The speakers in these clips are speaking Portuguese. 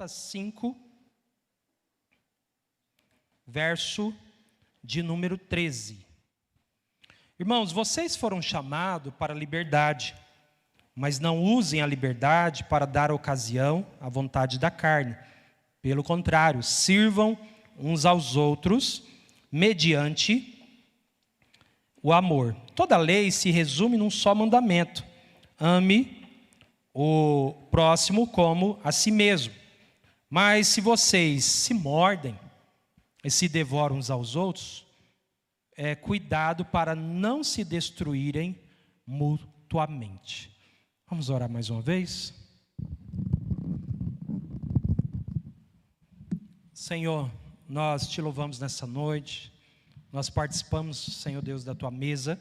Gálatas 5, verso de número 13. Irmãos, vocês foram chamados para a liberdade, mas não usem a liberdade para dar ocasião à vontade da carne. Pelo contrário, sirvam uns aos outros mediante o amor. Toda lei se resume num só mandamento: ame o próximo como a si mesmo. Mas se vocês se mordem e se devoram uns aos outros, cuidado para não se destruírem mutuamente. Vamos orar mais uma vez? Senhor, nós te louvamos nessa noite, nós participamos, Senhor Deus, da tua mesa,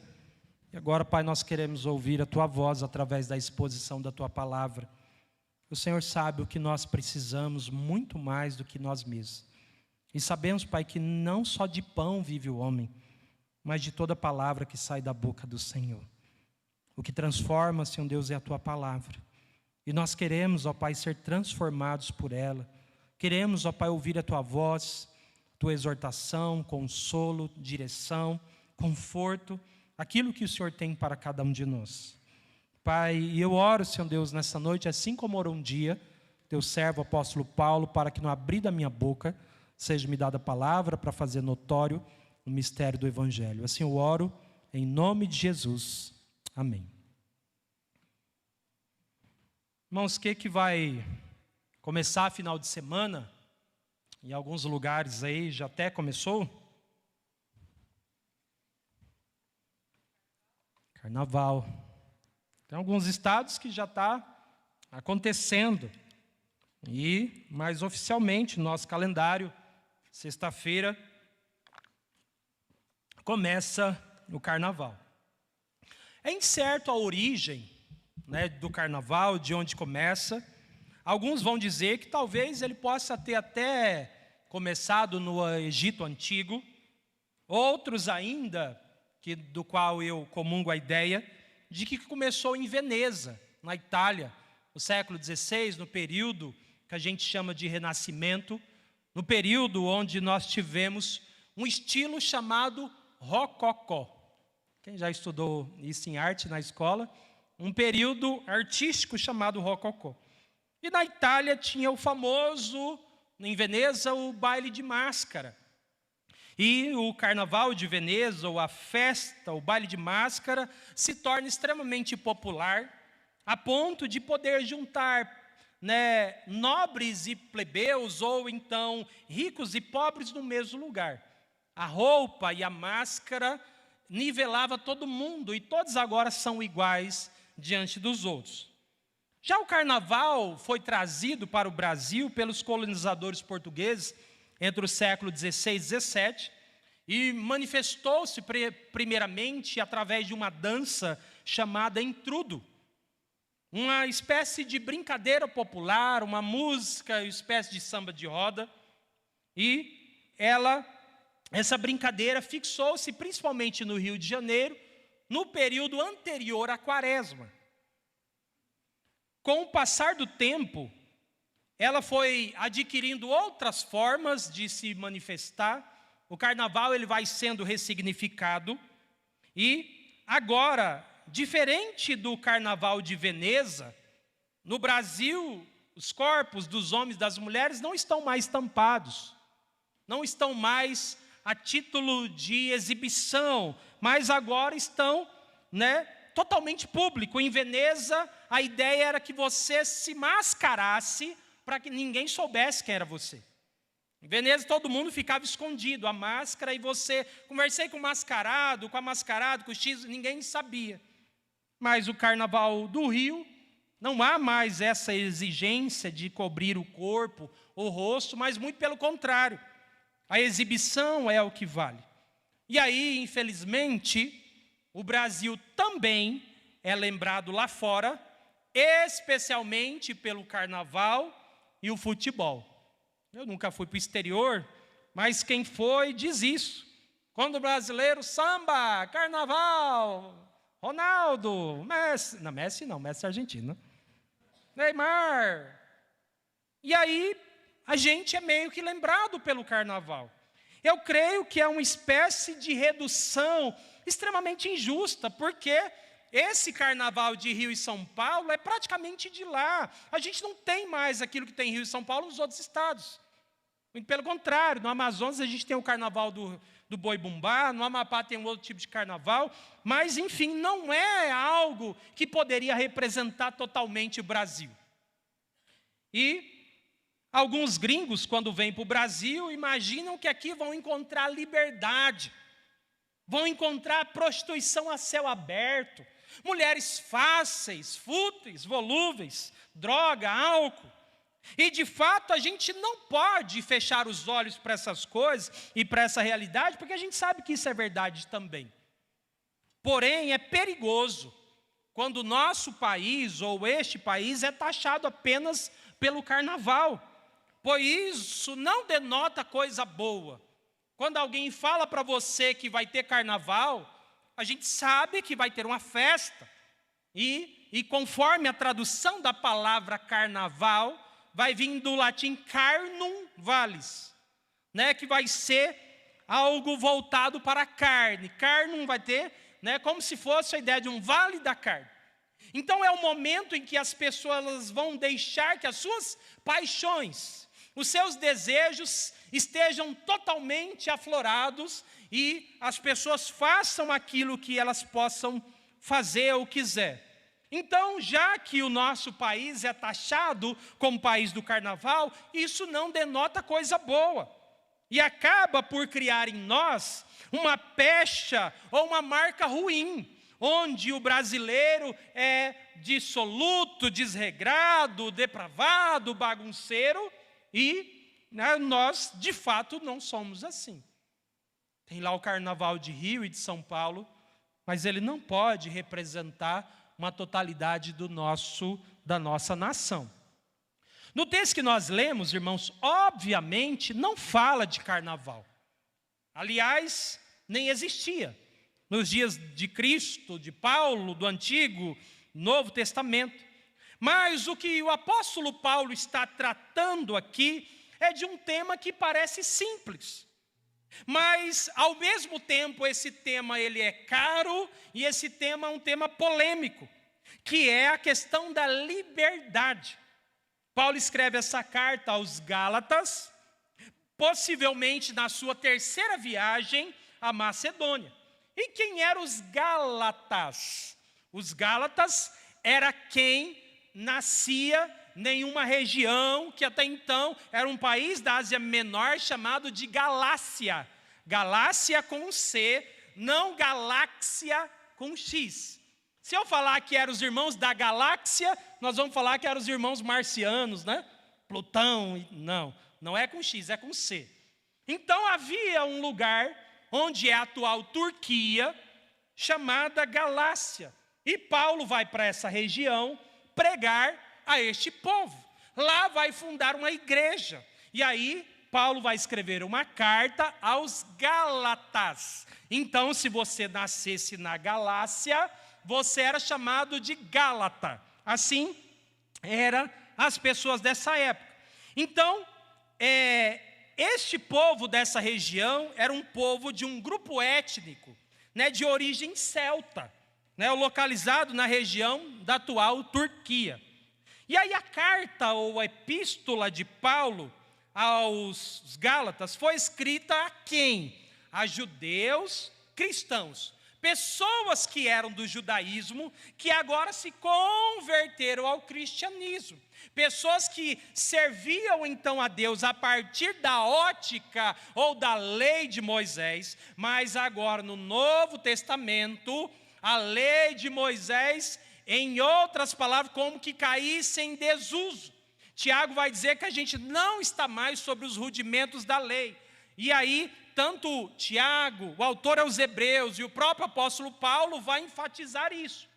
e agora, Pai, nós queremos ouvir a tua voz através da exposição da tua palavra. O Senhor sabe o que nós precisamos muito mais do que nós mesmos. E sabemos, Pai, que não só de pão vive o homem, mas de toda palavra que sai da boca do Senhor. O que transforma, Senhor Deus, é a tua palavra. E nós queremos, ó Pai, ser transformados por ela. Queremos, ó Pai, ouvir a tua voz, tua exortação, consolo, direção, conforto, aquilo que o Senhor tem para cada um de nós. Pai, e eu oro, Senhor Deus, nessa noite, assim como orou um dia, teu servo, o apóstolo Paulo, para que no abrir da minha boca, seja-me dada a palavra para fazer notório o mistério do Evangelho. Assim eu oro, em nome de Jesus. Amém. Irmãos, o que vai começar final de semana? Em alguns lugares aí já até começou. Carnaval. Tem alguns estados que já está acontecendo. E, mais oficialmente, nosso calendário, sexta-feira, começa o carnaval. É incerto a origem, né, do carnaval, de onde começa. Alguns vão dizer que talvez ele possa ter até começado no Egito Antigo. Outros ainda, do qual eu comungo a ideia, de que começou em Veneza, na Itália, no século XVI, no período que a gente chama de Renascimento, no período onde nós tivemos um estilo chamado Rococó. Quem já estudou isso em arte na escola? Um período artístico chamado Rococó. E na Itália tinha o famoso, em Veneza, o baile de máscara. E o carnaval de Veneza, ou a festa, o baile de máscara, se torna extremamente popular, a ponto de poder juntar, né, nobres e plebeus, ou então ricos e pobres no mesmo lugar. A roupa e a máscara nivelava todo mundo, e todos agora são iguais diante dos outros. Já o carnaval foi trazido para o Brasil pelos colonizadores portugueses entre o século XVI e XVII, e manifestou-se primeiramente através de uma dança chamada entrudo, uma espécie de brincadeira popular, uma música, uma espécie de samba de roda, e essa brincadeira fixou-se principalmente no Rio de Janeiro, no período anterior à Quaresma. Com o passar do tempo, ela foi adquirindo outras formas de se manifestar. O carnaval ele vai sendo ressignificado. E agora, diferente do carnaval de Veneza, no Brasil, os corpos dos homens e das mulheres não estão mais tampados. Não estão mais a título de exibição, mas agora estão, né, totalmente público. Em Veneza, a ideia era que você se mascarasse para que ninguém soubesse quem era você. Em Veneza, todo mundo ficava escondido, a máscara, e você, conversei com o mascarado, com o X, ninguém sabia. Mas o carnaval do Rio, não há mais essa exigência de cobrir o corpo, o rosto, mas muito pelo contrário. A exibição é o que vale. E aí, infelizmente, o Brasil também é lembrado lá fora, especialmente pelo carnaval e o futebol. Eu nunca fui para o exterior, mas quem foi diz isso. Quando o brasileiro samba, carnaval, Ronaldo, Messi, não, Messi é argentino, Neymar. E aí a gente é meio que lembrado pelo carnaval. Eu creio que é uma espécie de redução extremamente injusta, porque esse carnaval de Rio e São Paulo é praticamente de lá. A gente não tem mais aquilo que tem em Rio e São Paulo nos outros estados. Pelo contrário, no Amazonas a gente tem o carnaval do Boi-Bumbá, no Amapá tem um outro tipo de carnaval, mas, enfim, não é algo que poderia representar totalmente o Brasil. E alguns gringos, quando vêm para o Brasil, imaginam que aqui vão encontrar liberdade, vão encontrar prostituição a céu aberto, mulheres fáceis, fúteis, volúveis, droga, álcool. E, de fato, a gente não pode fechar os olhos para essas coisas e para essa realidade, porque a gente sabe que isso é verdade também. Porém, é perigoso quando o nosso país, ou este país, é taxado apenas pelo carnaval, pois isso não denota coisa boa. Quando alguém fala para você que vai ter carnaval, a gente sabe que vai ter uma festa. E conforme a tradução da palavra carnaval, vai vir do latim carnum valis, né, que vai ser algo voltado para a carne. Carnum vai ter, né, como se fosse a ideia de um vale da carne. Então é o momento em que as pessoas vão deixar que as suas paixões, os seus desejos estejam totalmente aflorados e as pessoas façam aquilo que elas possam fazer ou quiser. Então, já que o nosso país é taxado como país do carnaval, isso não denota coisa boa. E acaba por criar em nós uma pecha ou uma marca ruim, onde o brasileiro é dissoluto, desregrado, depravado, bagunceiro, e nós, de fato, não somos assim. Tem lá o carnaval de Rio e de São Paulo, mas ele não pode representar uma totalidade da nossa nação. No texto que nós lemos, irmãos, obviamente não fala de carnaval. Aliás, nem existia. Nos dias de Cristo, de Paulo, do Antigo, Novo Testamento. Mas o que o apóstolo Paulo está tratando aqui é de um tema que parece simples. Mas, ao mesmo tempo, esse tema ele é caro e esse tema é um tema polêmico, que é a questão da liberdade. Paulo escreve essa carta aos Gálatas, possivelmente na sua terceira viagem à Macedônia. E quem eram os Gálatas? Os Gálatas era quem nascia em uma região que até então era um país da Ásia Menor chamado de Galácia. Galácia com C, não Galáxia com X. Se eu falar que eram os irmãos da galáxia, nós vamos falar que eram os irmãos marcianos, né? Plutão, não é com X, é com C. Então havia um lugar onde é a atual Turquia, chamada Galácia. E Paulo vai para essa região pregar a este povo. Lá vai fundar uma igreja. E aí Paulo vai escrever uma carta aos Gálatas. Então, se você nascesse na Galácia, você era chamado de Gálata. Assim eram as pessoas dessa época. Então, este povo dessa região era um povo de um grupo étnico, né, de origem celta, né, localizado na região da atual Turquia. E aí a carta ou a epístola de Paulo aos Gálatas foi escrita a quem? A judeus cristãos. Pessoas que eram do judaísmo, que agora se converteram ao cristianismo. Pessoas que serviam então a Deus a partir da ótica ou da lei de Moisés, mas agora no Novo Testamento, a lei de Moisés, em outras palavras, como que caísse em desuso. Tiago vai dizer que a gente não está mais sobre os rudimentos da lei. E aí, tanto Tiago, o autor aos Hebreus, e o próprio apóstolo Paulo vai enfatizar isso.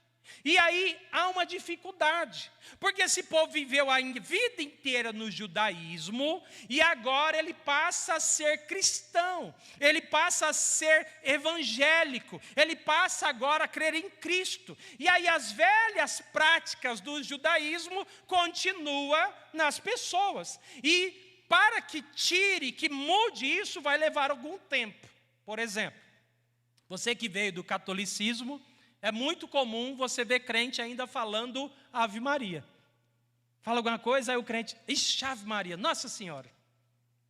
E aí há uma dificuldade, porque esse povo viveu a vida inteira no judaísmo, e agora ele passa a ser cristão, ele passa a ser evangélico, ele passa agora a crer em Cristo. E aí as velhas práticas do judaísmo continuam nas pessoas. E para que tire, que mude isso, vai levar algum tempo. Por exemplo, você que veio do catolicismo, é muito comum você ver crente ainda falando Ave Maria. Fala alguma coisa, aí o crente, ixi, Ave Maria, Nossa Senhora.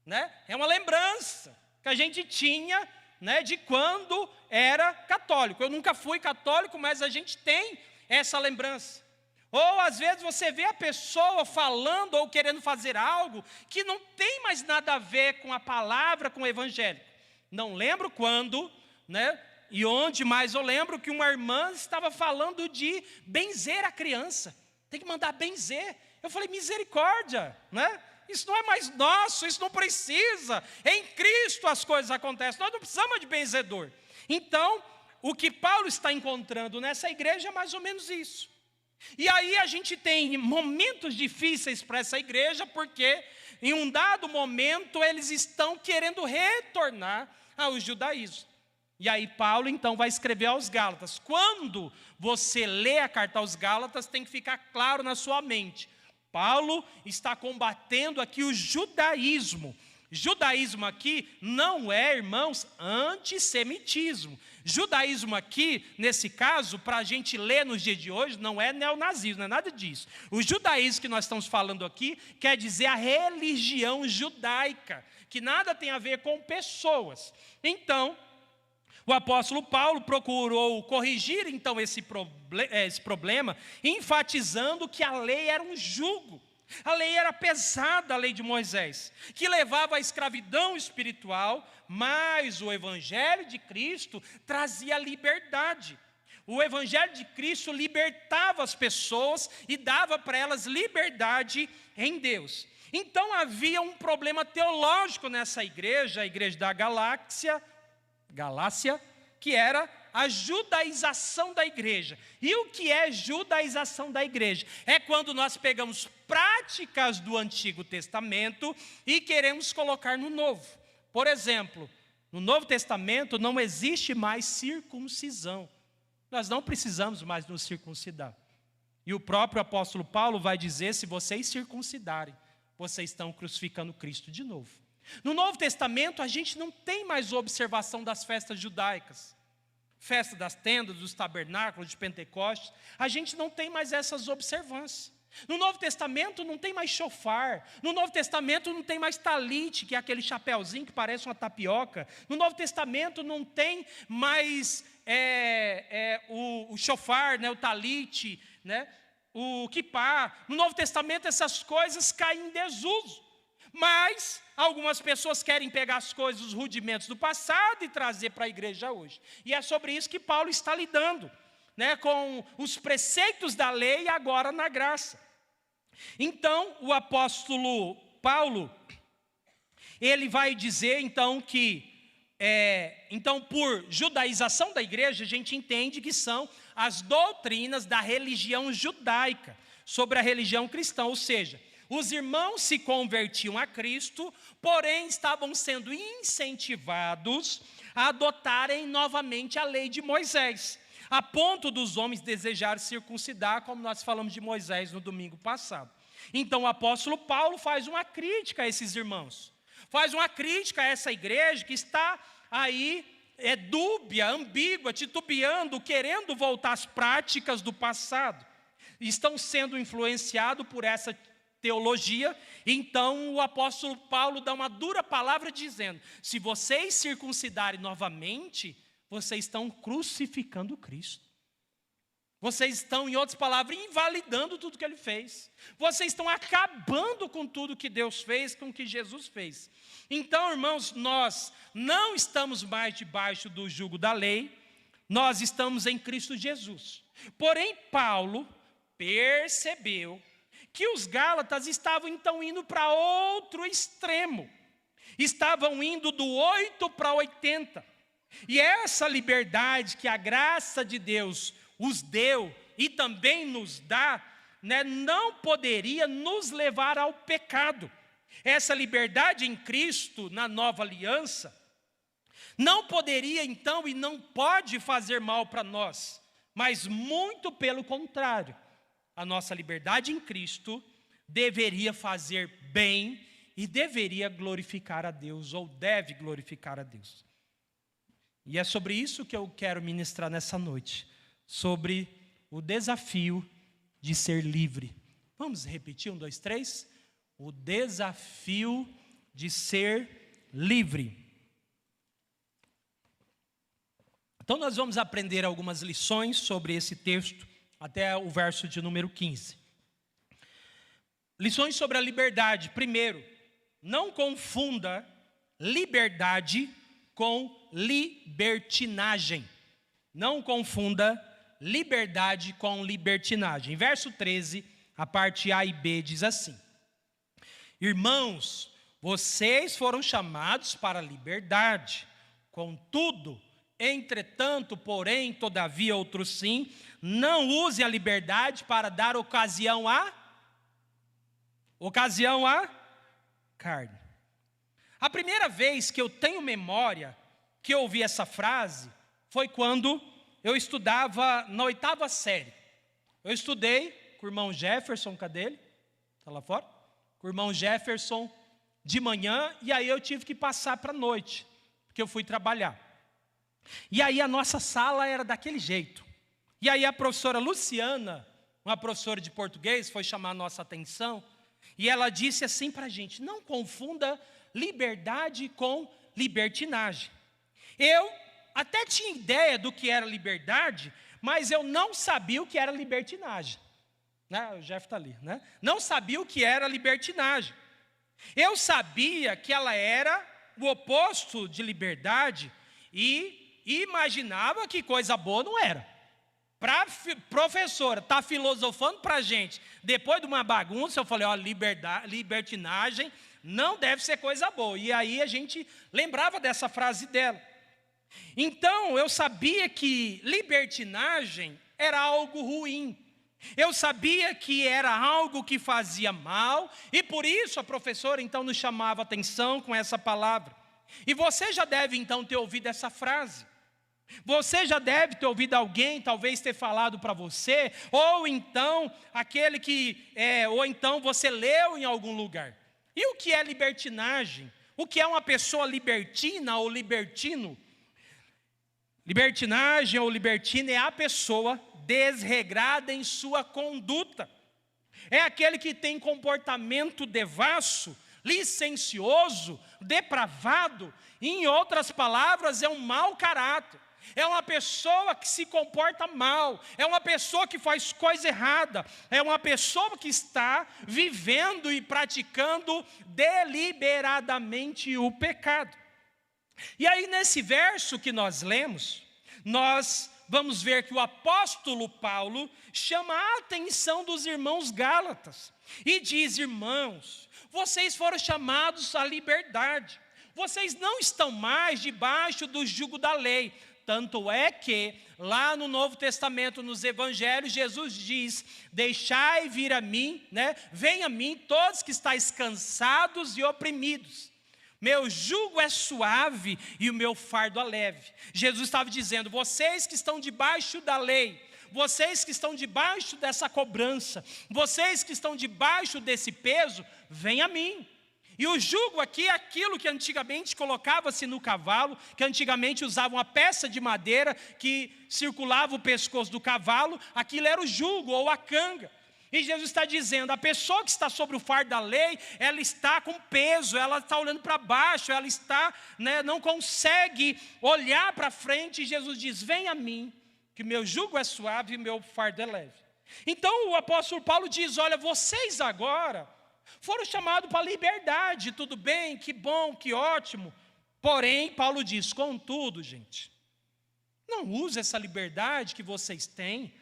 Né? É uma lembrança que a gente tinha, né, de quando era católico. Eu nunca fui católico, mas a gente tem essa lembrança. Ou às vezes você vê a pessoa falando ou querendo fazer algo que não tem mais nada a ver com a palavra, com o evangelho. Não lembro quando, né, e onde, mas eu lembro que uma irmã estava falando de benzer a criança. Tem que mandar benzer. Eu falei, misericórdia, né? Isso não é mais nosso, isso não precisa. Em Cristo as coisas acontecem, nós não precisamos de benzedor. Então, o que Paulo está encontrando nessa igreja é mais ou menos isso. E aí a gente tem momentos difíceis para essa igreja, porque em um dado momento eles estão querendo retornar ao judaísmo. E aí Paulo então vai escrever aos Gálatas. Quando você lê a carta aos Gálatas, tem que ficar claro na sua mente. Paulo está combatendo aqui o judaísmo. Judaísmo aqui não é, irmãos, antissemitismo. Judaísmo aqui, nesse caso, para a gente ler nos dias de hoje, não é neonazismo, não é nada disso. O judaísmo que nós estamos falando aqui quer dizer a religião judaica, que nada tem a ver com pessoas. Então, o apóstolo Paulo procurou corrigir então esse problema, enfatizando que a lei era um jugo. A lei era pesada, a lei de Moisés, que levava à escravidão espiritual, mas o evangelho de Cristo trazia liberdade. O evangelho de Cristo libertava as pessoas e dava para elas liberdade em Deus. Então havia um problema teológico nessa igreja, a igreja da Galácia, que era a judaização da igreja. E o que é judaização da igreja? É quando nós pegamos práticas do Antigo Testamento e queremos colocar no Novo. Por exemplo, no Novo Testamento não existe mais circuncisão. Nós não precisamos mais nos circuncidar. E o próprio apóstolo Paulo vai dizer, se vocês circuncidarem, vocês estão crucificando Cristo de novo. No Novo Testamento, a gente não tem mais observação das festas judaicas. Festa das tendas, dos tabernáculos, de Pentecostes. A gente não tem mais essas observâncias. No Novo Testamento não tem mais shofar. No Novo Testamento não tem mais talite, que é aquele chapéuzinho que parece uma tapioca. No Novo Testamento não tem mais o shofar, né, o talite, né, o kippá. No Novo Testamento essas coisas caem em desuso. Mas algumas pessoas querem pegar as coisas, os rudimentos do passado e trazer para a igreja hoje. E é sobre isso que Paulo está lidando, né, com os preceitos da lei agora na graça. Então, o apóstolo Paulo, ele vai dizer então que, então por judaização da igreja, a gente entende que são as doutrinas da religião judaica sobre a religião cristã, ou seja, os irmãos se convertiam a Cristo, porém estavam sendo incentivados a adotarem novamente a lei de Moisés, a ponto dos homens desejarem circuncidar, como nós falamos de Moisés no domingo passado. Então o apóstolo Paulo faz uma crítica a esses irmãos, faz uma crítica a essa igreja que está aí, dúbia, ambígua, titubeando, querendo voltar às práticas do passado. Estão sendo influenciados por essa teologia. Então o apóstolo Paulo dá uma dura palavra dizendo, se vocês circuncidarem novamente, vocês estão crucificando Cristo. Vocês estão, em outras palavras, invalidando tudo que ele fez. Vocês estão acabando com tudo que Deus fez, com o que Jesus fez. Então, irmãos, nós não estamos mais debaixo do jugo da lei, nós estamos em Cristo Jesus. Porém, Paulo percebeu que os Gálatas estavam então indo para outro extremo. Estavam indo do 8 para 80. E essa liberdade que a graça de Deus os deu e também nos dá, né, não poderia nos levar ao pecado. Essa liberdade em Cristo, na nova aliança, não poderia então e não pode fazer mal para nós, mas muito pelo contrário. A nossa liberdade em Cristo deveria fazer bem e deveria glorificar a Deus, ou deve glorificar a Deus. E é sobre isso que eu quero ministrar nessa noite, sobre o desafio de ser livre. Vamos repetir, 1, 2, 3? O desafio de ser livre. Então nós vamos aprender algumas lições sobre esse texto, até o verso de número 15. Lições sobre a liberdade. Primeiro, não confunda liberdade com libertinagem. Não confunda liberdade com libertinagem. Verso 13, a parte A e B diz assim: irmãos, vocês foram chamados para a liberdade. Contudo, entretanto, porém, todavia, outro sim, não usem a liberdade para dar ocasião à carne. A primeira vez que eu tenho memória que eu ouvi essa frase foi quando eu estudava na 8ª série. Eu estudei com o irmão Jefferson, cadê ele? Está lá fora? Com o irmão Jefferson de manhã, e aí eu tive que passar para a noite, porque eu fui trabalhar. E aí a nossa sala era daquele jeito. E aí a professora Luciana, uma professora de português, foi chamar a nossa atenção, e ela disse assim para a gente: não confunda liberdade com libertinagem. Eu até tinha ideia do que era liberdade, mas eu não sabia o que era libertinagem. Né? O Jeff está ali, né? Não sabia o que era libertinagem. Eu sabia que ela era o oposto de liberdade e imaginava que coisa boa não era. Para a professora estar filosofando para a gente, depois de uma bagunça, eu falei, ó, libertinagem não deve ser coisa boa. E aí a gente lembrava dessa frase dela. Então eu sabia que libertinagem era algo ruim. Eu sabia que era algo que fazia mal, e por isso a professora então nos chamava a atenção com essa palavra. E você já deve então ter ouvido essa frase. Você já deve ter ouvido alguém talvez ter falado para você, ou então ou então você leu em algum lugar. E o que é libertinagem? O que é uma pessoa libertina ou libertino? Libertinagem ou libertino é a pessoa desregrada em sua conduta. É aquele que tem comportamento devasso, licencioso, depravado. Em outras palavras, é um mau caráter. É uma pessoa que se comporta mal. É uma pessoa que faz coisa errada. É uma pessoa que está vivendo e praticando deliberadamente o pecado. E aí nesse verso que nós lemos, nós vamos ver que o apóstolo Paulo chama a atenção dos irmãos gálatas. E diz: irmãos, vocês foram chamados à liberdade. Vocês não estão mais debaixo do jugo da lei. Tanto é que, lá no Novo Testamento, nos Evangelhos, Jesus diz: deixai vir a mim, venha a mim todos que estáis cansados e oprimidos. Meu jugo é suave e o meu fardo é leve. Jesus estava dizendo: vocês que estão debaixo da lei, vocês que estão debaixo dessa cobrança, vocês que estão debaixo desse peso, venham a mim. E o jugo aqui é aquilo que antigamente colocava-se no cavalo, que antigamente usava uma peça de madeira que circulava o pescoço do cavalo. Aquilo era o jugo ou a canga. E Jesus está dizendo: a pessoa que está sobre o fardo da lei, ela está com peso, ela está olhando para baixo, ela está, não consegue olhar para frente. E Jesus diz: vem a mim, que meu jugo é suave e meu fardo é leve. Então o apóstolo Paulo diz: olha, vocês agora foram chamados para a liberdade, tudo bem, que bom, que ótimo. Porém, Paulo diz: contudo, gente, não use essa liberdade que vocês têm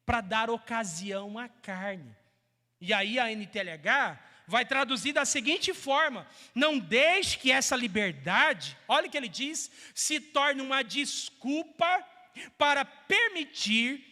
para dar ocasião à carne. E aí a NTLH vai traduzir da seguinte forma: não deixe que essa liberdade, olha o que ele diz, se torne uma desculpa para permitir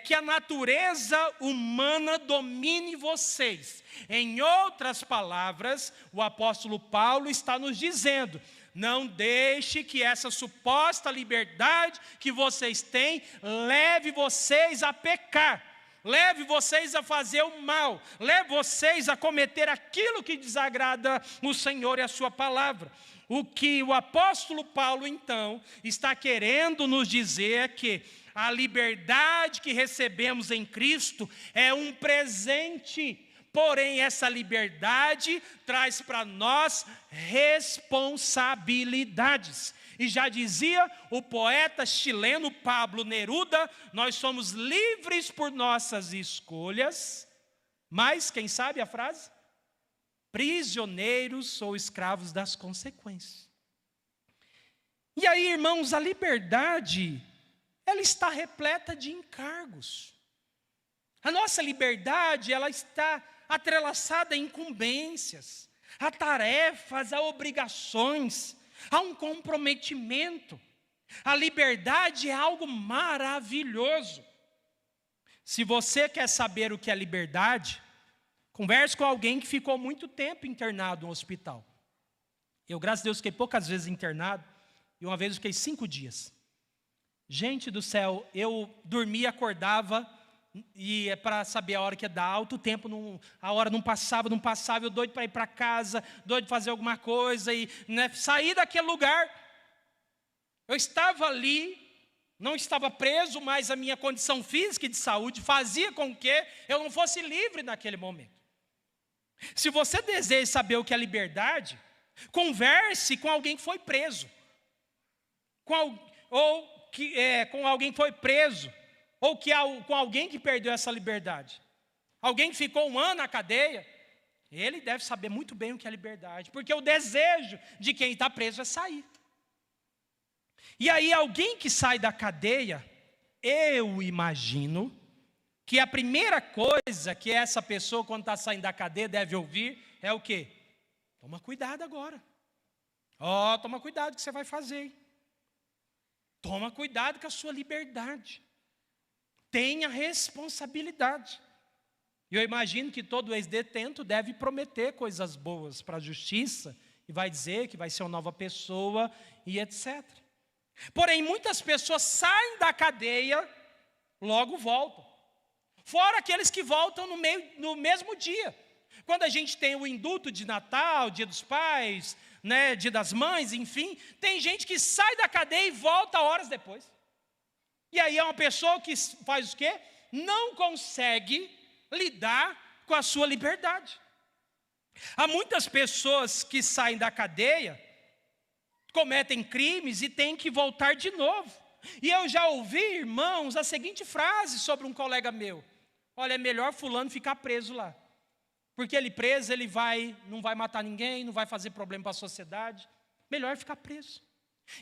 que a natureza humana domine vocês. Em outras palavras, o apóstolo Paulo está nos dizendo: não deixe que essa suposta liberdade que vocês têm leve vocês a pecar, leve vocês a fazer o mal, leve vocês a cometer aquilo que desagrada o Senhor e a sua palavra. O que o apóstolo Paulo, então, está querendo nos dizer é que a liberdade que recebemos em Cristo é um presente. Porém, essa liberdade traz para nós responsabilidades. E já dizia o poeta chileno Pablo Neruda, nós somos livres por nossas escolhas, mas, quem sabe a frase? Prisioneiros ou escravos das consequências. E aí, irmãos, a liberdade, ela está repleta de encargos. A nossa liberdade, ela está atrelaçada a incumbências, a tarefas, a obrigações, a um comprometimento. A liberdade é algo maravilhoso. Se você quer saber o que é liberdade, converse com alguém que ficou muito tempo internado no hospital. Eu, graças a Deus, fiquei poucas vezes internado, e uma vez eu fiquei 5 dias. Gente do céu, eu dormia, acordava, e é para saber a hora que ia dar, alto tempo, a hora não passava, eu doido para ir para casa, doido para fazer alguma coisa, e sair daquele lugar. Eu estava ali, não estava preso, mas a minha condição física e de saúde fazia com que eu não fosse livre naquele momento. Se você deseja saber o que é liberdade, converse com alguém que foi preso, com alguém que foi preso, ou com alguém que perdeu essa liberdade. Alguém que ficou 1 ano na cadeia, ele deve saber muito bem o que é liberdade, porque o desejo de quem está preso é sair. E aí alguém que sai da cadeia, eu imagino que a primeira coisa que essa pessoa, quando está saindo da cadeia, deve ouvir é o quê? Toma cuidado agora. Toma cuidado com o que você vai fazer. Hein? Toma cuidado com a sua liberdade. Tenha responsabilidade. E eu imagino que todo ex-detento deve prometer coisas boas para a justiça, e vai dizer que vai ser uma nova pessoa, e etc. Porém, muitas pessoas saem da cadeia, logo voltam. Fora aqueles que voltam no mesmo dia. Quando a gente tem o indulto de Natal, Dia dos Pais, Dia das Mães, enfim, tem gente que sai da cadeia e volta horas depois. E aí é uma pessoa que faz o quê? Não consegue lidar com a sua liberdade. Há muitas pessoas que saem da cadeia, cometem crimes e têm que voltar de novo. E eu já ouvi, irmãos, a seguinte frase sobre um colega meu: olha, é melhor fulano ficar preso lá. Porque ele preso, ele não vai matar ninguém, não vai fazer problema para a sociedade. Melhor ficar preso.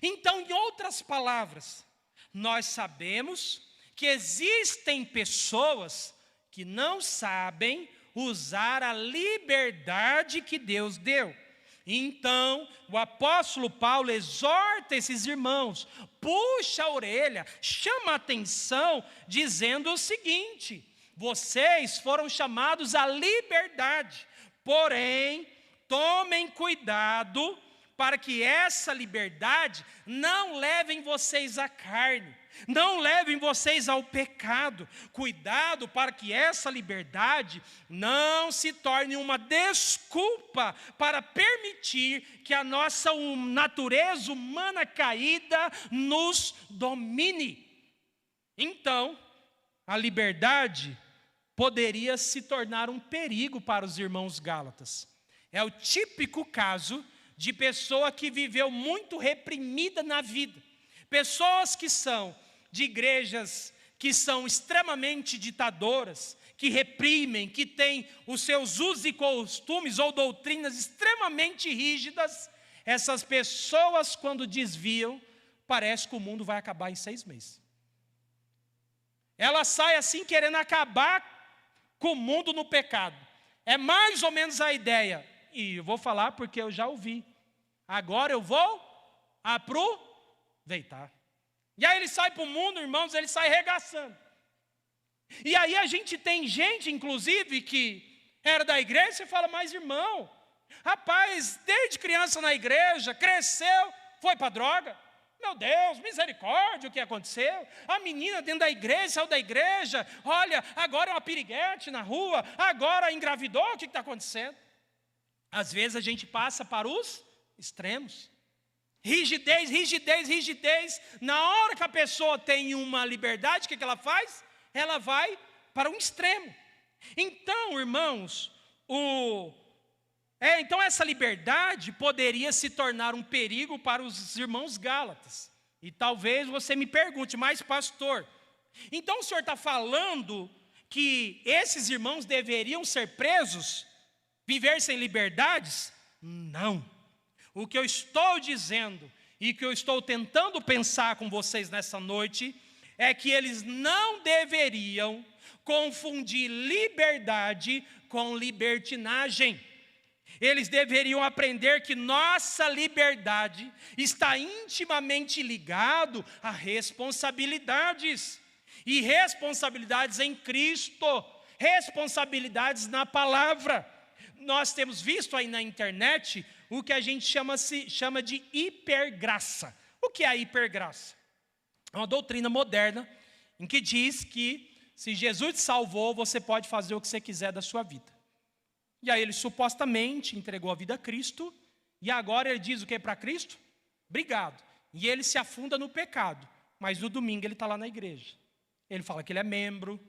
Então, em outras palavras, nós sabemos que existem pessoas que não sabem usar a liberdade que Deus deu. Então, o apóstolo Paulo exorta esses irmãos, puxa a orelha, chama a atenção, dizendo o seguinte: vocês foram chamados à liberdade, porém, tomem cuidado para que essa liberdade não leve vocês à carne, não leve vocês ao pecado. Cuidado para que essa liberdade não se torne uma desculpa para permitir que a nossa natureza humana caída nos domine. Então, a liberdade poderia se tornar um perigo para os irmãos gálatas. É o típico caso de pessoa que viveu muito reprimida na vida. Pessoas que são de igrejas que são extremamente ditadoras, que reprimem, que têm os seus usos e costumes ou doutrinas extremamente rígidas. Essas pessoas, quando desviam, parece que o mundo vai acabar em 6 meses. Ela sai assim querendo acabar com o mundo no pecado. É mais ou menos a ideia. E eu vou falar porque eu já ouvi. Agora eu vou aproveitar. E aí ele sai para o mundo, irmãos, ele sai regaçando. E aí a gente tem gente, inclusive, que era da igreja e fala: mas irmão, rapaz, desde criança na igreja, cresceu, foi para droga. Meu Deus, misericórdia, o que aconteceu? A menina dentro da igreja, saiu da igreja, olha, agora é uma piriguete na rua, agora engravidou, o que está acontecendo? Às vezes a gente passa para os extremos. Rigidez, rigidez, rigidez. Na hora que a pessoa tem uma liberdade, o que ela faz? Ela vai para um extremo. Então, irmãos, então essa liberdade poderia se tornar um perigo para os irmãos gálatas. E talvez você me pergunte, mas pastor, então o senhor está falando que esses irmãos deveriam ser presos, viver sem liberdades? Não. O que eu estou dizendo e que eu estou tentando pensar com vocês nessa noite é que eles não deveriam confundir liberdade com libertinagem. Eles deveriam aprender que nossa liberdade está intimamente ligado a responsabilidades. E responsabilidades em Cristo, responsabilidades na palavra. Nós temos visto aí na internet o que a gente chama de hipergraça. O que é a hipergraça? É uma doutrina moderna em que diz que se Jesus te salvou, você pode fazer o que você quiser da sua vida. E aí ele supostamente entregou a vida a Cristo, e agora ele diz o que para Cristo? Obrigado. E ele se afunda no pecado, mas no domingo ele está lá na igreja. Ele fala que ele é membro,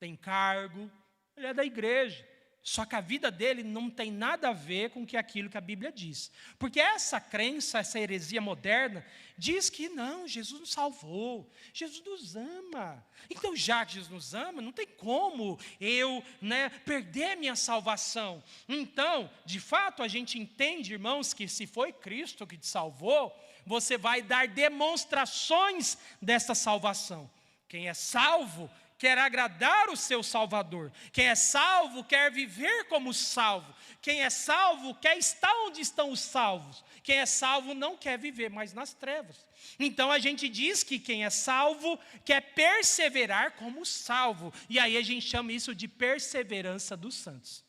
tem cargo, ele é da igreja. Só que a vida dele não tem nada a ver com aquilo que a Bíblia diz. Porque essa crença, essa heresia moderna, diz que não, Jesus nos salvou, Jesus nos ama. Então já que Jesus nos ama, não tem como eu perder minha salvação. Então, de fato, a gente entende, irmãos, que se foi Cristo que te salvou, você vai dar demonstrações dessa salvação. Quem é salvo quer agradar o seu Salvador. Quem é salvo quer viver como salvo. Quem é salvo quer estar onde estão os salvos. Quem é salvo não quer viver mais nas trevas. Então a gente diz que quem é salvo quer perseverar como salvo. E aí a gente chama isso de perseverança dos santos.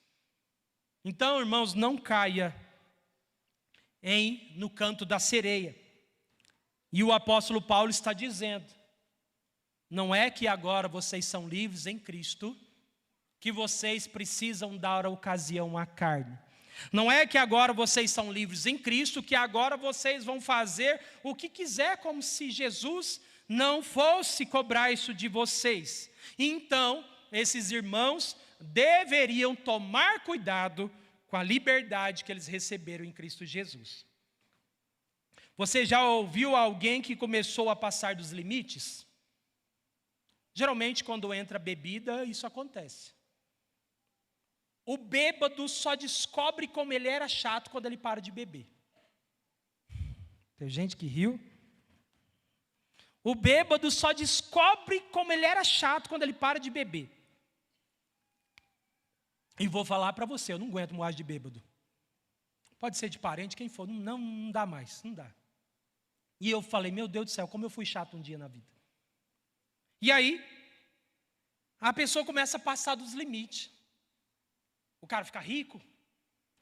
Então, irmãos, não caia no canto da sereia. E o apóstolo Paulo está dizendo: não é que agora vocês são livres em Cristo, que vocês precisam dar a ocasião à carne. Não é que agora vocês são livres em Cristo, que agora vocês vão fazer o que quiser, como se Jesus não fosse cobrar isso de vocês. Então, esses irmãos deveriam tomar cuidado com a liberdade que eles receberam em Cristo Jesus. Você já ouviu alguém que começou a passar dos limites? Geralmente, quando entra bebida, isso acontece. O bêbado só descobre como ele era chato quando ele para de beber. Tem gente que riu. O bêbado só descobre como ele era chato quando ele para de beber. E vou falar para você, eu não aguento moagem de bêbado. Pode ser de parente, quem for, não dá mais, não dá. E eu falei, meu Deus do céu, como eu fui chato um dia na vida. E aí, a pessoa começa a passar dos limites. O cara fica rico,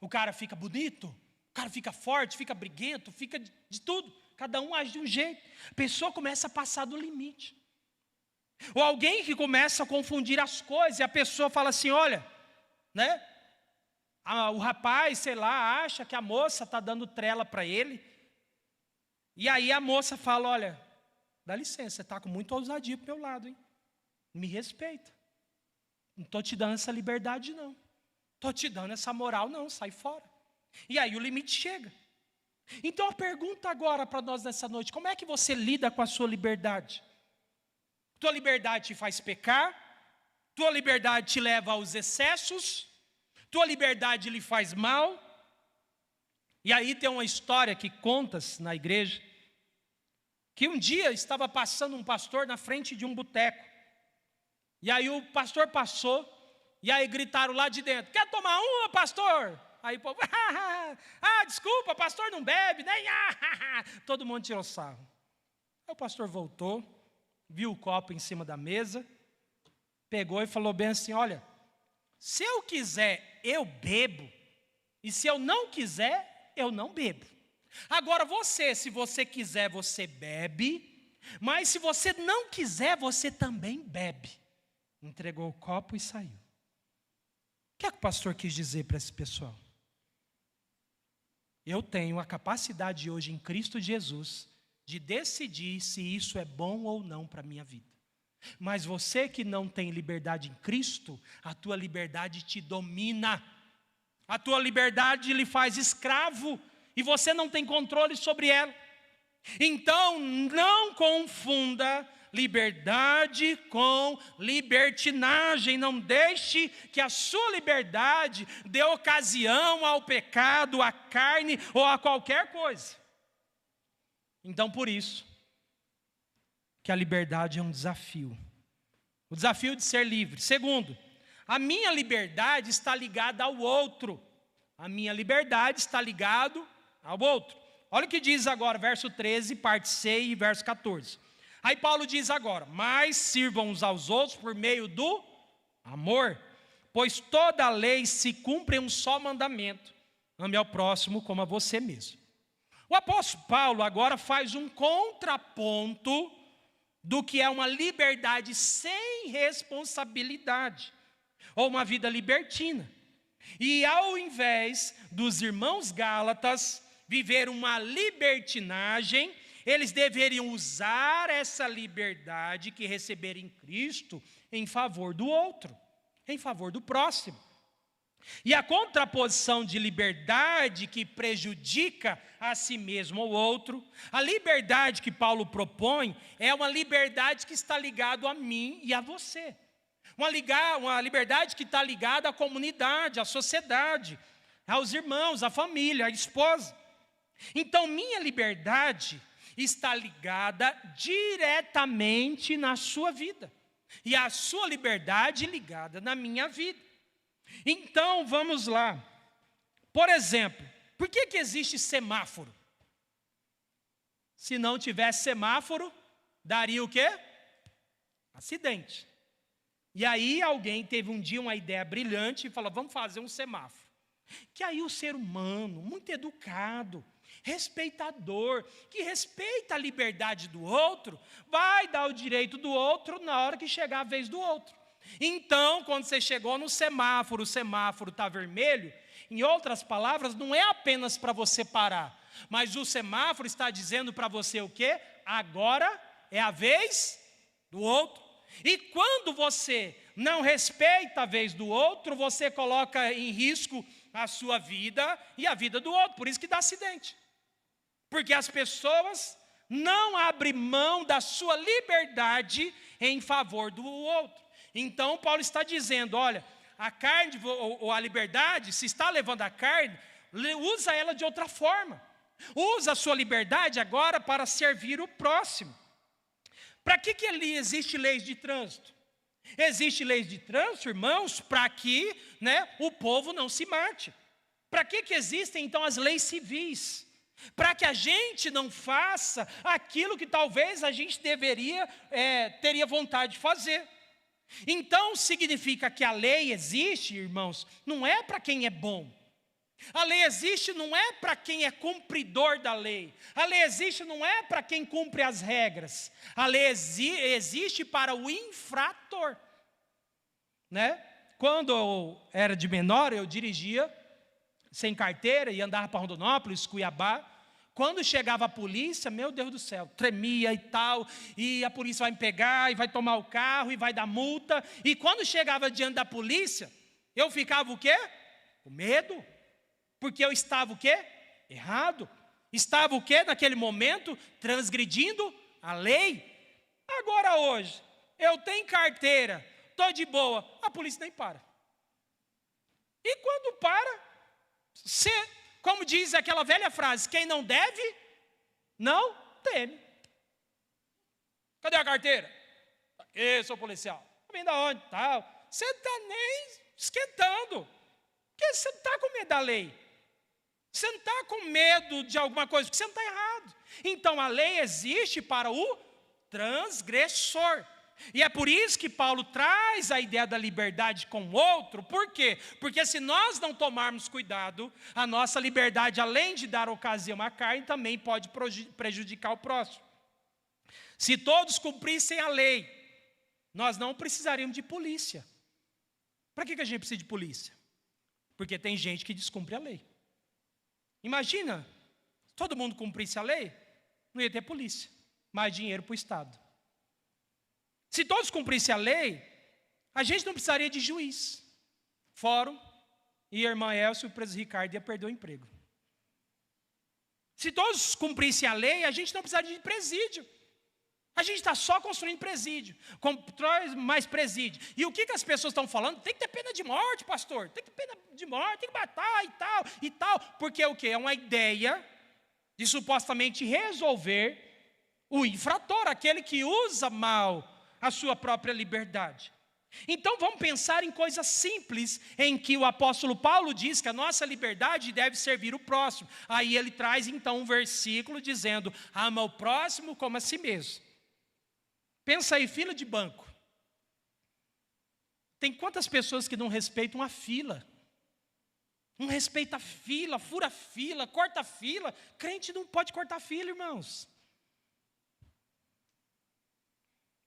o cara fica bonito, o cara fica forte, fica briguento, fica de tudo. Cada um age de um jeito. A pessoa começa a passar do limite. Ou alguém que começa a confundir as coisas, e a pessoa fala assim, olha, o rapaz, sei lá, acha que a moça está dando trela para ele. E aí a moça fala, olha, dá licença, você está com muita ousadia para o meu lado, hein? Me respeita. Não estou te dando essa liberdade, não. Estou te dando essa moral, não, sai fora. E aí o limite chega. Então a pergunta agora para nós nessa noite, como é que você lida com a sua liberdade? Tua liberdade te faz pecar? Tua liberdade te leva aos excessos? Tua liberdade lhe faz mal? E aí tem uma história que conta-se na igreja, que um dia estava passando um pastor na frente de um boteco. E aí o pastor passou, e aí gritaram lá de dentro, quer tomar uma, pastor? Aí o povo, desculpa, pastor não bebe, nem todo mundo tirou sarro. Aí o pastor voltou, viu o copo em cima da mesa, pegou e falou bem assim, olha, se eu quiser, eu bebo, e se eu não quiser, eu não bebo. Agora você, se você quiser, você bebe, mas se você não quiser, você também bebe. Entregou o copo e saiu. O que é que o pastor quis dizer para esse pessoal? Eu tenho a capacidade hoje em Cristo Jesus de decidir se isso é bom ou não para a minha vida. Mas você que não tem liberdade em Cristo, a tua liberdade te domina. A tua liberdade lhe faz escravo e você não tem controle sobre ela. Então, não confunda liberdade com libertinagem. Não deixe que a sua liberdade dê ocasião ao pecado, à carne ou a qualquer coisa. Então, por isso, que a liberdade é um desafio. O desafio de ser livre. Segundo, a minha liberdade está ligada ao outro. A minha liberdade está ligada ao outro. Olha o que diz agora, verso 13, parte C e verso 14. Aí Paulo diz agora: mas sirvam uns aos outros por meio do amor, pois toda a lei se cumpre em um só mandamento: ame ao próximo como a você mesmo. O apóstolo Paulo agora faz um contraponto do que é uma liberdade sem responsabilidade, ou uma vida libertina. E ao invés dos irmãos gálatas viver uma libertinagem, eles deveriam usar essa liberdade que receberam em Cristo em favor do outro, em favor do próximo. E a contraposição de liberdade que prejudica a si mesmo ou outro, a liberdade que Paulo propõe é uma liberdade que está ligada a mim e a você. Uma liberdade que está ligada à comunidade, à sociedade, aos irmãos, à família, à esposa. Então, minha liberdade está ligada diretamente na sua vida. E a sua liberdade ligada na minha vida. Então, vamos lá. Por exemplo, por que existe semáforo? Se não tivesse semáforo, daria o quê? Acidente. E aí alguém teve um dia uma ideia brilhante e falou: vamos fazer um semáforo. Que aí o ser humano, muito educado, respeitador, que respeita a liberdade do outro, vai dar o direito do outro na hora que chegar a vez do outro. Então, quando você chegou no semáforo, o semáforo está vermelho, em outras palavras, não é apenas para você parar, mas o semáforo está dizendo para você o quê? Agora é a vez do outro. E quando você não respeita a vez do outro, você coloca em risco a sua vida e a vida do outro. Por isso que dá acidente. Porque as pessoas não abrem mão da sua liberdade em favor do outro. Então Paulo está dizendo: olha, a carne ou a liberdade, se está levando a carne, usa ela de outra forma. Usa a sua liberdade agora para servir o próximo. Para que existe leis de trânsito? Existe leis de trânsito, irmãos, para que o povo não se mate. Para que existem então as leis civis? Para que a gente não faça aquilo que talvez a gente teria vontade de fazer. Então significa que a lei existe, irmãos, não é para quem é bom. A lei existe não é para quem é cumpridor da lei. A lei existe não é para quem cumpre as regras. A lei existe para o infrator. Quando eu era de menor, eu dirigia sem carteira e andava para Rondonópolis, Cuiabá. Quando chegava a polícia, meu Deus do céu, tremia e tal, e a polícia vai me pegar, e vai tomar o carro, e vai dar multa. E quando chegava diante da polícia, eu ficava o quê? Com medo. Porque eu estava o quê? Errado. Estava o quê naquele momento? Transgredindo a lei. Agora hoje, eu tenho carteira, estou de boa, a polícia nem para. E quando para, como diz aquela velha frase, quem não deve, não teme. Cadê a carteira? Aqui, sou policial. Vem da onde? Tal. Você não está nem esquentando. Porque você não está com medo da lei. Você não está com medo de alguma coisa, porque você não está errado. Então a lei existe para o transgressor. E é por isso que Paulo traz a ideia da liberdade com o outro. Por quê? Porque se nós não tomarmos cuidado, a nossa liberdade, além de dar ocasião à carne, também pode prejudicar o próximo. Se todos cumprissem a lei, nós não precisaríamos de polícia. Para que a gente precisa de polícia? Porque tem gente que descumpre a lei. Imagina, se todo mundo cumprisse a lei, não ia ter polícia, mais dinheiro para o Estado. Se todos cumprissem a lei, a gente não precisaria de juiz, fórum, e a irmã Elcio e o preso Ricardo ia perder o emprego. Se todos cumprissem a lei, a gente não precisaria de presídio. A gente está só construindo presídio, constrói mais presídio. E o que as pessoas estão falando? Tem que ter pena de morte, pastor. Tem que ter pena de morte, tem que matar e tal. Porque o quê? É uma ideia de supostamente resolver o infrator, aquele que usa mal a sua própria liberdade. Então vamos pensar em coisas simples, em que o apóstolo Paulo diz que a nossa liberdade deve servir o próximo. Aí ele traz então um versículo dizendo: ama o próximo como a si mesmo. Pensa aí, fila de banco. Tem quantas pessoas que não respeitam a fila? Não respeita a fila, fura a fila, corta a fila. Crente não pode cortar fila, irmãos.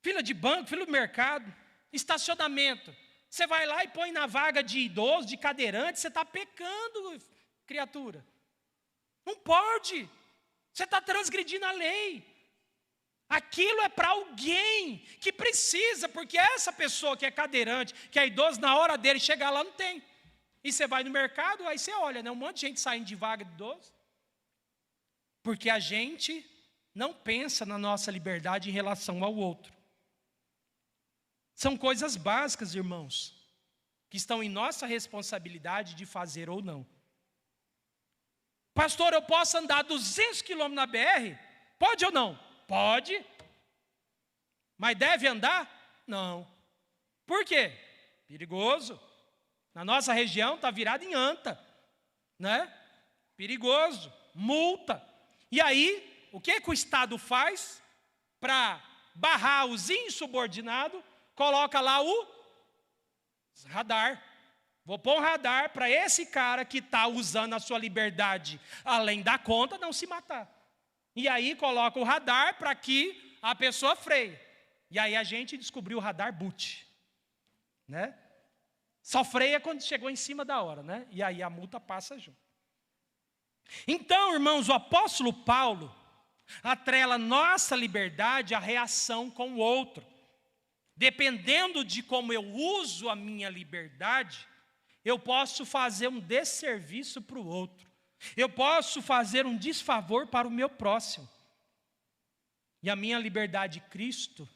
Fila de banco, fila do mercado, estacionamento. Você vai lá e põe na vaga de idoso, de cadeirante, você está pecando, criatura. Não pode. Você está transgredindo a lei. Aquilo é para alguém que precisa, porque essa pessoa que é cadeirante, que é idoso, na hora dele chegar lá não tem. E você vai no mercado, aí você olha, né, um monte de gente saindo de vaga de idoso. Porque a gente não pensa na nossa liberdade em relação ao outro. São coisas básicas, irmãos, que estão em nossa responsabilidade de fazer ou não. Pastor, eu posso andar 200 quilômetros na BR? Pode ou não? Pode. Mas deve andar? Não. Por quê? Perigoso. Na nossa região está virado em anta, né? Perigoso. Multa. E aí, o que o Estado faz para barrar os insubordinados? Coloca lá o radar. Vou pôr um radar para esse cara que está usando a sua liberdade além da conta não se matar. E aí coloca o radar para que a pessoa freie. E aí a gente descobriu o radar boot, né? Só freia quando chegou em cima da hora, né? E aí a multa passa junto. Então, irmãos, o apóstolo Paulo atrela nossa liberdade à reação com o outro. Dependendo de como eu uso a minha liberdade, eu posso fazer um desserviço para o outro. Eu posso fazer um desfavor para o meu próximo. E a minha liberdade de Cristo,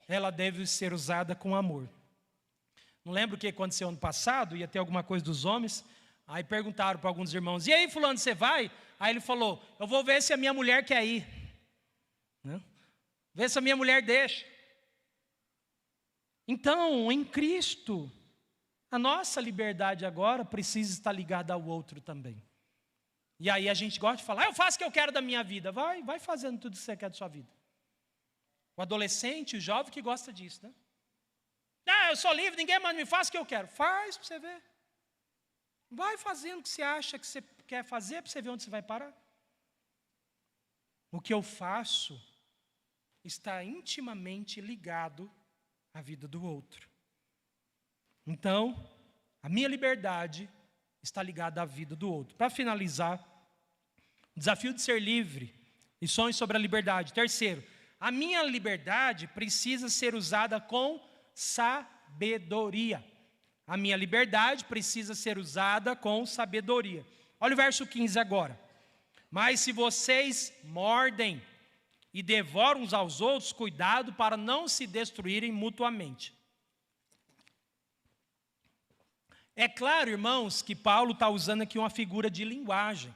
ela deve ser usada com amor. Não lembro o que aconteceu ano passado, ia ter alguma coisa dos homens. Aí perguntaram para alguns irmãos: e aí fulano, você vai? Aí ele falou: eu vou ver se a minha mulher quer ir, né? Ver se a minha mulher deixa. Então, em Cristo, a nossa liberdade agora precisa estar ligada ao outro também. E aí a gente gosta de falar: eu faço o que eu quero da minha vida. Vai fazendo tudo o que você quer da sua vida. O adolescente, o jovem que gosta disso, né? Eu sou livre, ninguém mais me faz o que eu quero. Faz para você ver. Vai fazendo o que você acha que você quer fazer para você ver onde você vai parar. O que eu faço está intimamente ligado à vida do outro. Então, a minha liberdade está ligada à vida do outro. Para finalizar, o desafio de ser livre e sonhos sobre a liberdade. Terceiro, a minha liberdade precisa ser usada com sabedoria. A minha liberdade precisa ser usada com sabedoria. Olha o verso 15 agora. Mas se vocês mordem e devoram uns aos outros, cuidado para não se destruírem mutuamente. É claro, irmãos, que Paulo está usando aqui uma figura de linguagem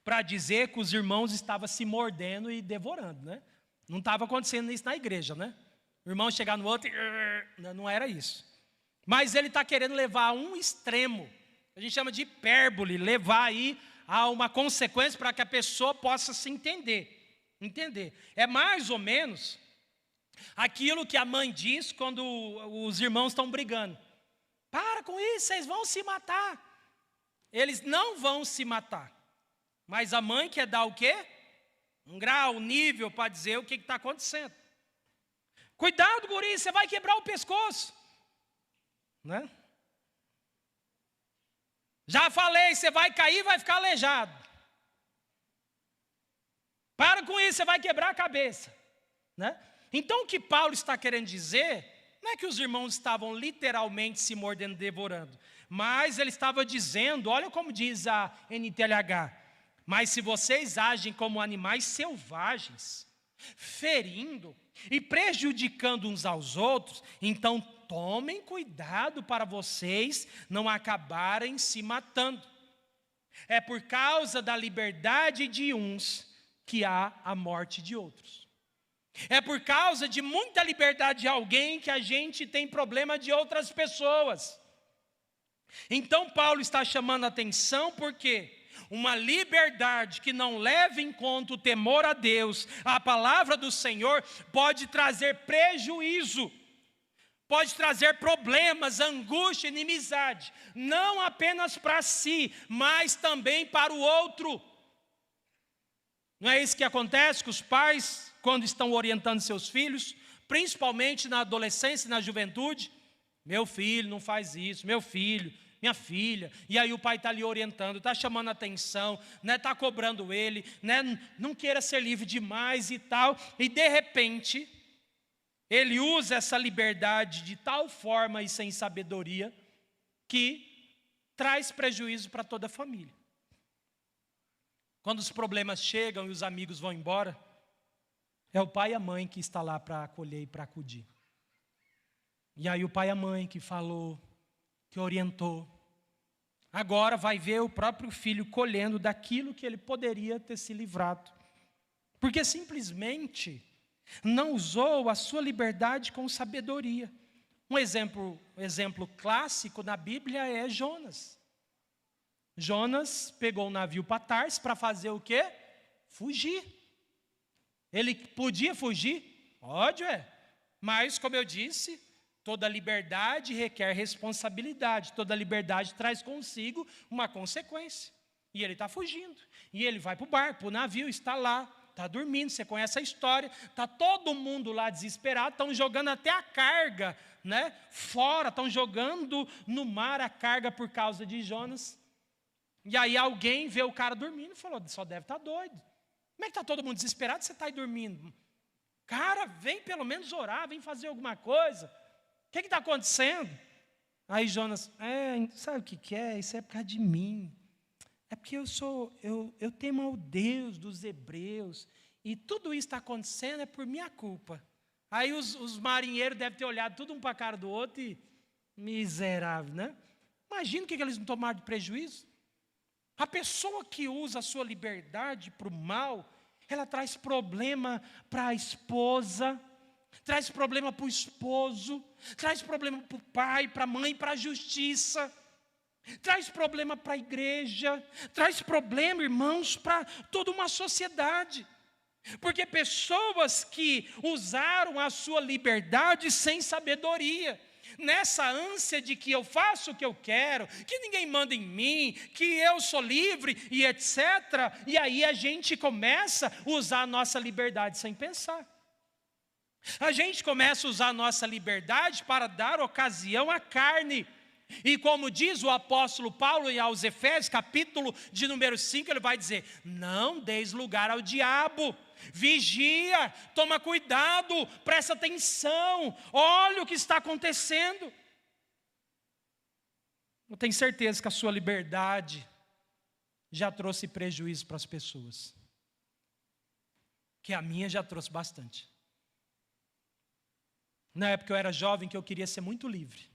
para dizer que os irmãos estavam se mordendo e devorando, né? Não estava acontecendo isso na igreja, né? O irmão chegar no outro e... Não era isso. Mas ele está querendo levar a um extremo. A gente chama de hipérbole, levar aí a uma consequência para que a pessoa possa se entender. É mais ou menos Aquilo que a mãe diz quando os irmãos estão brigando. Para com isso, vocês vão se matar. Eles não vão se matar. Mas a mãe quer dar o quê? Um grau, um nível para dizer o que está acontecendo. Cuidado, guri, você vai quebrar o pescoço. Né? Já falei, você vai cair e vai ficar aleijado. Para com isso, você vai quebrar a cabeça. Né? Então o que Paulo está querendo dizer, não é que os irmãos estavam literalmente se mordendo, devorando. Mas ele estava dizendo, olha como diz a NTLH. Mas se vocês agem como animais selvagens, ferindo e prejudicando uns aos outros, então tomem cuidado para vocês não acabarem se matando. É por causa da liberdade de uns que há a morte de outros. É por causa de muita liberdade de alguém que a gente tem problema de outras pessoas. Então Paulo está chamando a atenção porque uma liberdade que não leva em conta o temor a Deus, a palavra do Senhor, pode trazer prejuízo, pode trazer problemas, angústia, inimizade, não apenas para si, mas também para o outro. Não é isso que acontece com os pais quando estão orientando seus filhos, principalmente na adolescência e na juventude? Meu filho não faz isso, meu filho, minha filha. E aí o pai está ali orientando, está chamando a atenção, né, está cobrando ele, né, não queira ser livre demais e tal. E de repente, ele usa essa liberdade de tal forma e sem sabedoria, que traz prejuízo para toda a família. Quando os problemas chegam e os amigos vão embora, é o pai e a mãe que está lá para acolher e para acudir. E aí o pai e a mãe que falou, que orientou, agora vai ver o próprio filho colhendo daquilo que ele poderia ter se livrado. Porque simplesmente não usou a sua liberdade com sabedoria. Um exemplo clássico na Bíblia é Jonas. Jonas pegou um navio para Tarsis para fazer o quê? Fugir. Ele podia fugir? Pode, mas como eu disse, toda liberdade requer responsabilidade, toda liberdade traz consigo uma consequência. E ele está fugindo, e ele vai para o barco, para o navio, está lá, está dormindo, você conhece a história, está todo mundo lá desesperado, estão jogando até a carga, né, fora, estão jogando no mar a carga por causa de Jonas. E aí alguém vê o cara dormindo e falou, só deve estar doido. Como é que está todo mundo desesperado e você está aí dormindo? Cara, vem pelo menos orar, vem fazer alguma coisa. O que está acontecendo? Aí Jonas, sabe o que é? Isso é por causa de mim. É porque eu temo ao Deus dos hebreus. E tudo isso está acontecendo é por minha culpa. Aí os marinheiros devem ter olhado tudo um para a cara do outro e miserável, né? Imagina o que eles não tomaram de prejuízo. A pessoa que usa a sua liberdade para o mal, ela traz problema para a esposa, traz problema para o esposo, traz problema para o pai, para a mãe, para a justiça, traz problema para a igreja, traz problema, irmãos, para toda uma sociedade. Porque pessoas que usaram a sua liberdade sem sabedoria, nessa ânsia de que eu faço o que eu quero, que ninguém manda em mim, que eu sou livre e etc. E aí a gente começa a usar a nossa liberdade sem pensar. A gente começa a usar a nossa liberdade para dar ocasião à carne. E como diz o apóstolo Paulo aos Efésios, capítulo de número 5, ele vai dizer, não deis lugar ao diabo. Vigia, toma cuidado, presta atenção, olha o que está acontecendo. Eu tenho certeza que a sua liberdade já trouxe prejuízo para as pessoas, que a minha já trouxe bastante. Na época eu era jovem, que eu queria ser muito livre,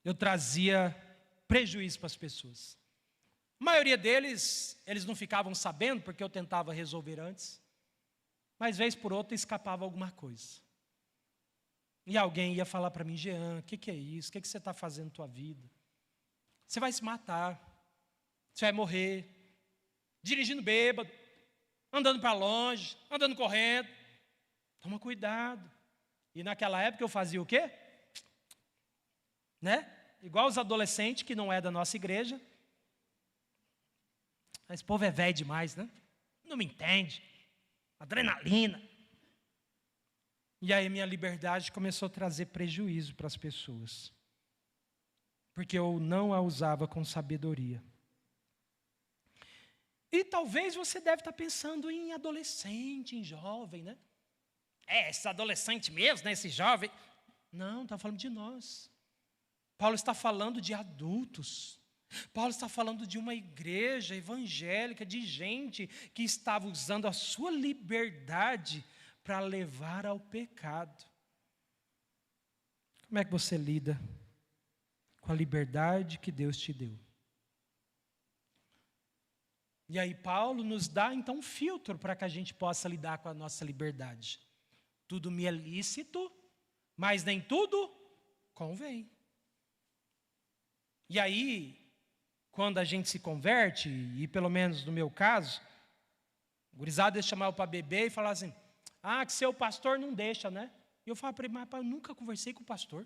eu trazia prejuízo para as pessoas. A maioria deles, eles não ficavam sabendo, porque eu tentava resolver antes. Mas vez por outra escapava alguma coisa. E alguém ia falar para mim, Jean, o que é isso? O que você está fazendo na tua vida? Você vai se matar, você vai morrer, dirigindo bêbado, andando para longe, andando correndo. Toma cuidado. E naquela época eu fazia o quê? Né? Igual os adolescentes que não é da nossa igreja. Esse povo é velho demais, né? Não me entende. Adrenalina. E aí minha liberdade começou a trazer prejuízo para as pessoas. Porque eu não a usava com sabedoria. E talvez você deve estar pensando em adolescente, em jovem, né? Esse adolescente mesmo, né? Esse jovem. Não, está falando de nós. Paulo está falando de adultos. Paulo está falando de uma igreja evangélica, de gente que estava usando a sua liberdade para levar ao pecado. Como é que você lida com a liberdade que Deus te deu? E aí Paulo nos dá então um filtro para que a gente possa lidar com a nossa liberdade. Tudo me é lícito, mas nem tudo convém. E aí, quando a gente se converte, e pelo menos no meu caso, o gurizada chamava para beber e falava assim, que seu pastor não deixa, né? E eu falava para ele, mas eu nunca conversei com o pastor.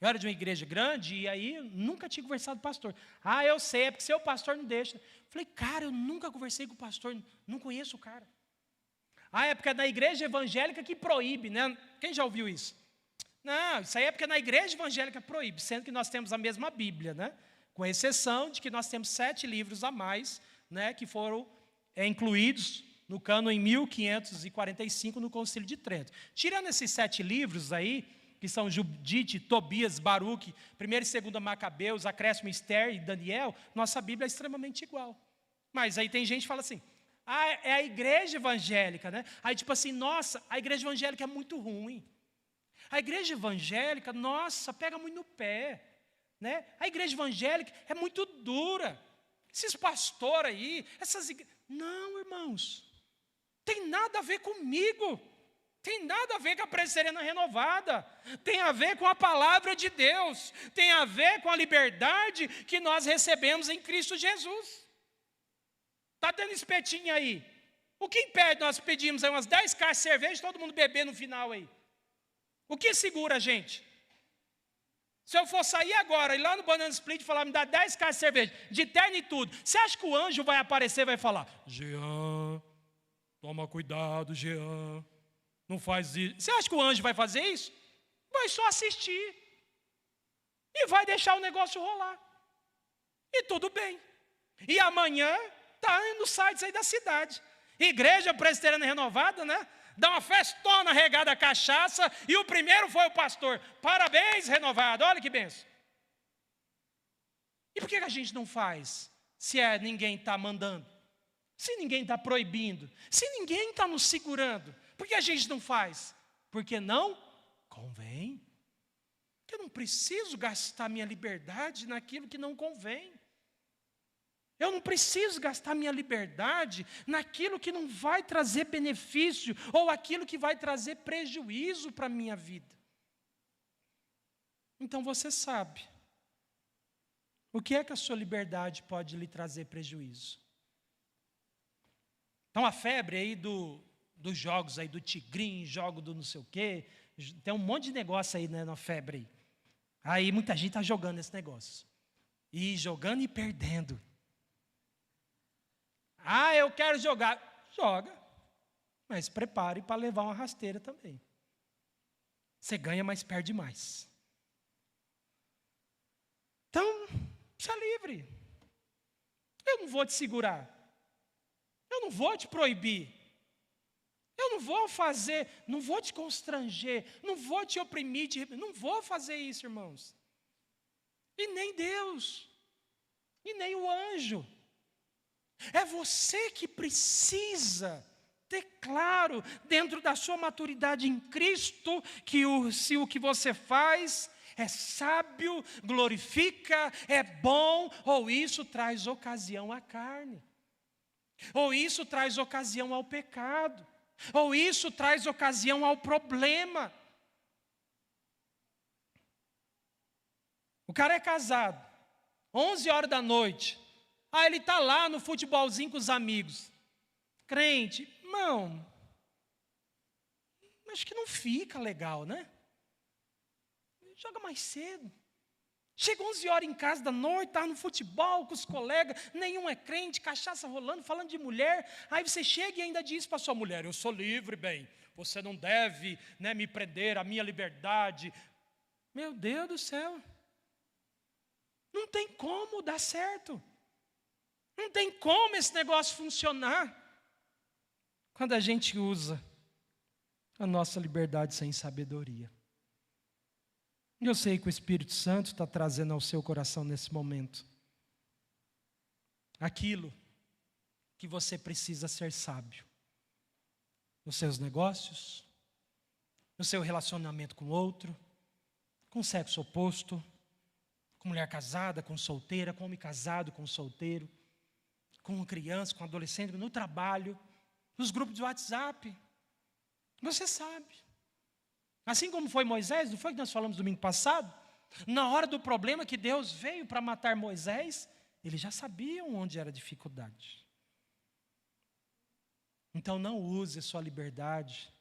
Eu era de uma igreja grande e aí nunca tinha conversado com o pastor. Eu sei, é porque seu pastor não deixa. Eu falei, cara, eu nunca conversei com o pastor, não conheço o cara. É porque é da igreja evangélica que proíbe, né? Quem já ouviu isso? Não, isso aí é porque na igreja evangélica proíbe, sendo que nós temos a mesma Bíblia, né? Com exceção de que nós temos 7 livros a mais, né? Que foram incluídos no cano em 1545 no Concílio de Trento. Tirando esses 7 livros aí, que são Judite, Tobias, Baruque, 1ª e 2ª Macabeus, Acréscimo, Esther e Daniel, nossa Bíblia é extremamente igual. Mas aí tem gente que fala assim, é a igreja evangélica, né? Aí tipo assim, nossa, a igreja evangélica é muito ruim. A igreja evangélica, nossa, pega muito no pé, né? A igreja evangélica é muito dura. Esses pastores aí, essas igrejas... Não, irmãos, tem nada a ver comigo. Tem nada a ver com a Presbiteriana Renovada. Tem a ver com a palavra de Deus. Tem a ver com a liberdade que nós recebemos em Cristo Jesus. Está tendo espetinho aí. O que impede nós pedimos aí umas 10 caixas de cerveja e todo mundo beber no final aí? O que segura a gente? Se eu for sair agora, ir lá no Banana Split e falar, me dá 10 caixas de cerveja, de terno e tudo, você acha que o anjo vai aparecer e vai falar, Jean, toma cuidado, Jean, não faz isso. Você acha que o anjo vai fazer isso? Vai só assistir. E vai deixar o negócio rolar. E tudo bem. E amanhã está nos sites aí da cidade. Igreja Presbiteriana Renovada, né? Dá uma festona regada a cachaça e o primeiro foi o pastor. Parabéns, Renovado, olha que benção. E por que a gente não faz? Se ninguém está mandando, se ninguém está proibindo, se ninguém está nos segurando, por que a gente não faz? Porque não convém. Eu não preciso gastar minha liberdade naquilo que não convém. Eu não preciso gastar minha liberdade naquilo que não vai trazer benefício ou aquilo que vai trazer prejuízo para a minha vida. Então você sabe. O que é que a sua liberdade pode lhe trazer prejuízo? Então a febre aí dos jogos aí, do tigrinho, jogo do não sei o quê, tem um monte de negócio aí, né, na febre aí. Aí muita gente está jogando esse negócio. E jogando e perdendo. Eu quero jogar. Joga. Mas prepare para levar uma rasteira também. Você ganha, mas perde mais. Então, seja livre. Eu não vou te segurar. Eu não vou te proibir. Eu não vou fazer, não vou te constranger, não vou te oprimir, não vou fazer isso, irmãos. E nem Deus, e nem o anjo. É você que precisa ter claro, dentro da sua maturidade em Cristo, que se o que você faz é sábio, glorifica, é bom, ou isso traz ocasião à carne, ou isso traz ocasião ao pecado, ou isso traz ocasião ao problema. O cara é casado, 11 horas da noite, ele está lá no futebolzinho com os amigos. Crente, irmão, Acho que não fica legal, né? Joga mais cedo. Chega 11 horas em casa da noite, está no futebol com os colegas, nenhum é crente, cachaça rolando, falando de mulher. Aí você chega e ainda diz para sua mulher: eu sou livre, bem, você não deve, né, me prender, a minha liberdade. Meu Deus do céu. Não tem como dar certo. Não tem como esse negócio funcionar quando a gente usa a nossa liberdade sem sabedoria. Eu sei que o Espírito Santo está trazendo ao seu coração nesse momento aquilo que você precisa ser sábio nos seus negócios, no seu relacionamento com o outro, com o sexo oposto, com mulher casada, com solteira, com homem casado, com solteiro, com criança, com adolescente, no trabalho, nos grupos de WhatsApp. Você sabe. Assim como foi Moisés, não foi que nós falamos domingo passado? Na hora do problema que Deus veio para matar Moisés, eles já sabiam onde era a dificuldade. Então não use a sua liberdade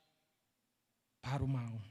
para o mal.